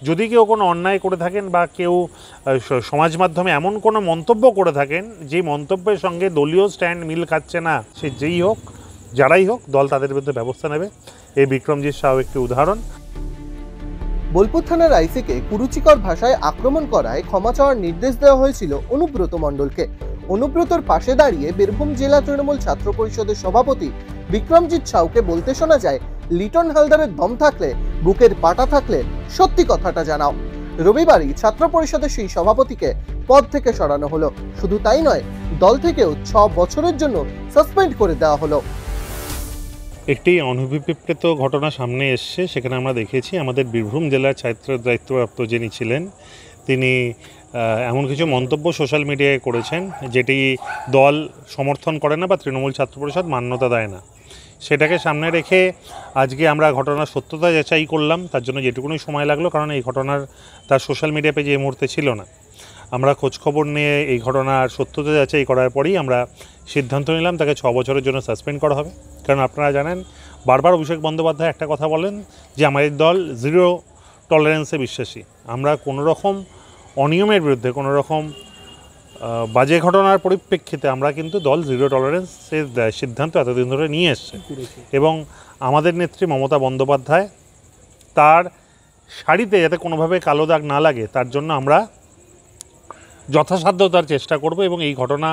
যদি কেউ কোনো অন্যায় করে থাকেন বা কেউ সমাজ মাধ্যমে এমন কোনো মন্তব্য করে থাকেন যে মন্তব্যের সঙ্গে দলীয় স্ট্যান্ড মিল খাচ্ছে না, সে যেই হোক যারাই হোক দল তাদের বিরুদ্ধে ব্যবস্থা নেবে। এই বিক্রমজিৎ সাউ একটি উদাহরণ। বোলপুর থানার আইসিকে কুরুচিকর ভাষায় আক্রমণ করায় ক্ষমা চাওয়ার নির্দেশ দেওয়া হয়েছিল অনুব্রত মণ্ডলকে। অনুব্রতর পাশে দাঁড়িয়ে বীরভূম জেলা তৃণমূল ছাত্র পরিষদের সভাপতি বিক্রমজিৎ সাউকে বলতে শোনা যায়, লিটন হালদারের দম থাকলে, বুকের পাটা থাকলে সত্যি কথাটা জানাও। রবিবারই ছাত্র পরিষদের সেই সভাপতিকে পদ থেকে সরানো হলো। শুধু তাই নয়, দল থেকেও 6 বছরের জন্য সাসপেন্ড করে দেওয়া হলো। একটি অনভিপ্রেত ঘটনা সামনে এসছে, সেখানে আমরা দেখেছি আমাদের বীরভূম জেলার ছাত্র দায়িত্বপ্রাপ্ত যিনি ছিলেন তিনি এমন কিছু মন্তব্য সোশ্যাল মিডিয়ায় করেছেন যেটি দল সমর্থন করে না বা তৃণমূল ছাত্র পরিষদ মান্যতা দেয় না। সেটাকে সামনে রেখে আজকে আমরা ঘটনার সত্যতা যাচাই করলাম। তার জন্য যেটুকুনি সময় লাগলো, কারণ এই ঘটনার তার সোশ্যাল মিডিয়া পেজে এই মুহূর্তে ছিল না। আমরা খোঁজখবর নিয়ে এই ঘটনার সত্যতা যাচাই করার পরেই আমরা সিদ্ধান্ত নিলাম তাকে 6 বছরের জন্য সাসপেন্ড করা হবে। কারণ আপনারা জানেন, বারবার অভিষেক বন্দ্যোপাধ্যায় একটা কথা বলেন যে আমাদের দল জিরো টলারেন্সে বিশ্বাসী। আমরা কোনো রকম অনিয়মের বিরুদ্ধে, কোনো রকম বাজে ঘটনার পরিপ্রেক্ষিতে আমরা কিন্তু দল জিরো টলারেন্সের সিদ্ধান্ত এতদিন ধরে নিয়ে এসছে। এবং আমাদের নেত্রী মমতা বন্দ্যোপাধ্যায় তার শাড়িতে যাতে কোনোভাবে কালো দাগ না লাগে তার জন্য আমরা যথাসাধ্য তার চেষ্টা করব। এবং এই ঘটনা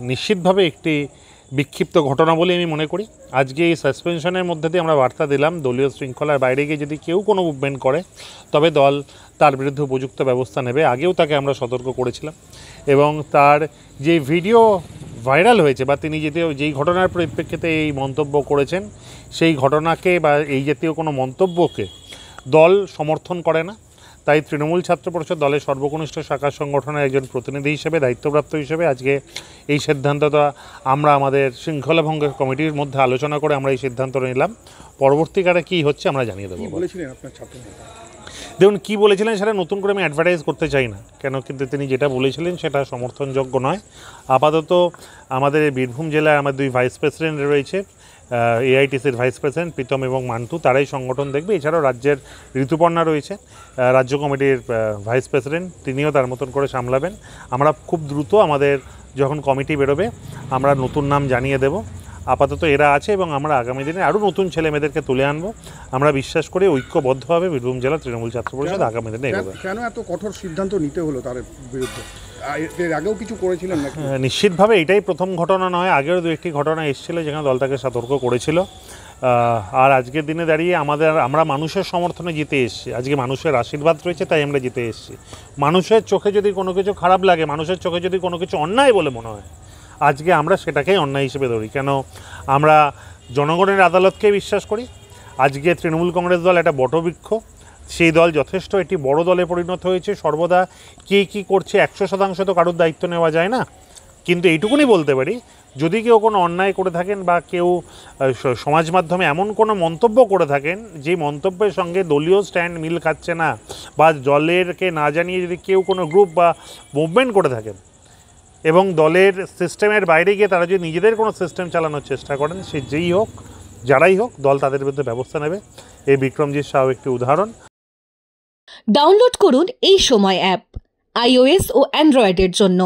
নিশ্চিতভাবে একটি বিক্ষিপ্ত ঘটনা বলে আমি মনে করি। আজকে এই সাসপেনশনের মধ্যে দিয়ে আমরা বার্তা দিলাম, দলীয় শৃঙ্খলার বাইরে গিয়ে যদি কেউ কোনো মুভমেন্ট করে তবে দল তার বিরুদ্ধে উপযুক্ত ব্যবস্থা নেবে। আগেও তাকে আমরা সতর্ক করেছিলাম। এবং তার যে ভিডিও ভাইরাল হয়েছে বা তিনি যেই ঘটনার পরিপ্রেক্ষিতে এই মন্তব্য করেছেন, সেই ঘটনাকে বা এই জাতীয় কোনো মন্তব্যকে দল সমর্থন করে না। তাই তৃণমূল ছাত্র পরিষদ দলের সর্বকনিষ্ঠ শাখা সংগঠনের একজন প্রতিনিধি হিসেবে, দায়িত্বপ্রাপ্ত হিসেবে আজকে এই সিদ্ধান্তটা আমরা আমাদের শৃঙ্খলা ভঙ্গ কমিটির মধ্যে আলোচনা করে আমরা এই সিদ্ধান্ত নিলাম। পরবর্তীকালে কী হচ্ছে আমরা জানিয়ে দেবো। দেখুন, কী বলেছিলেন সেটা নতুন করে আমি অ্যাডভার্টাইজ করতে চাই না কেন, কিন্তু তিনি যেটা বলেছিলেন সেটা সমর্থনযোগ্য নয়। আপাতত আমাদের বীরভূম জেলায় আমার 2 ভাইস প্রেসিডেন্ট রয়েছে, এআইটিসির ভাইস প্রেসিডেন্ট প্রীতম এবং মান্টু, তারাই সংগঠন দেখবে। এছাড়াও রাজ্যের ঋতুপর্ণা রয়েছে, রাজ্য কমিটির ভাইস প্রেসিডেন্ট, তিনিও তার মতন করে সামলাবেন। আমরা খুব দ্রুত আমাদের যখন কমিটি বেরোবে আমরা নতুন নাম জানিয়ে দেব। আপাতত এরা আছে এবং আমরা আগামী দিনে আরও নতুন ছেলে মেয়েদেরকে তুলে আনবো। আমরা বিশ্বাস করি ঐক্যবদ্ধভাবে বীরভূম জেলা তৃণমূল ছাত্র পরিষদ আগামী দিনে এগোবে। কেন এত কঠোর সিদ্ধান্ত নিতে হলো তার বিরুদ্ধে? এর আগেও কিছু করেছিলেন নাকি? নিশ্চিতভাবে এটাই প্রথম ঘটনা নয়, আগেও 2-1টি ঘটনা এসেছিল যেখানে দল তাকে সতর্ক করেছিল। আর আজকের দিনে দাঁড়িয়ে আমরা মানুষের সমর্থনে জিতে এসেছি। আজকে মানুষের আশীর্বাদ রয়েছে, তাই আমরা জিতে এসেছি। মানুষের চোখে যদি কোনো কিছু খারাপ লাগে, মানুষের চোখে যদি কোনো কিছু অন্যায় বলে মনে হয়, আজকে আমরা সেটাকেই অন্যায় হিসেবে ধরি। কেন, আমরা জনগণের আদালতকে বিশ্বাস করি। আজকে তৃণমূল কংগ্রেস দল একটা বটবৃক্ষ, সেই দল যথেষ্ট একটি বড় দলে পরিণত হয়েছে। সর্বদা কে কী করছে 100% তো কারোর দায়িত্ব নেওয়া যায় না, কিন্তু এইটুকুনি বলতে পারি, যদি কেউ কোনো অন্যায় করে থাকেন বা কেউ সমাজ মাধ্যমে এমন কোনো মন্তব্য করে থাকেন যে মন্তব্যের সঙ্গে দলীয় স্ট্যান্ড মিল খাচ্ছে না বা দলেরকে না জানিয়ে যদি কেউ কোনো গ্রুপ বা মুভমেন্ট করে থাকেন এবং দলের সিস্টেমের বাইরে গিয়ে তারা যদি নিজেদের কোনো সিস্টেম চালানোর চেষ্টা করেন, সে যেই হোক যারাই হোক দল তাদের বিরুদ্ধে ব্যবস্থা নেবে। এই বিক্রমজিৎ সাউ একটি উদাহরণ। ডাউনলোড করুন এই সময় অ্যাপ iOS ও অ্যান্ড্রয়েডের জন্য।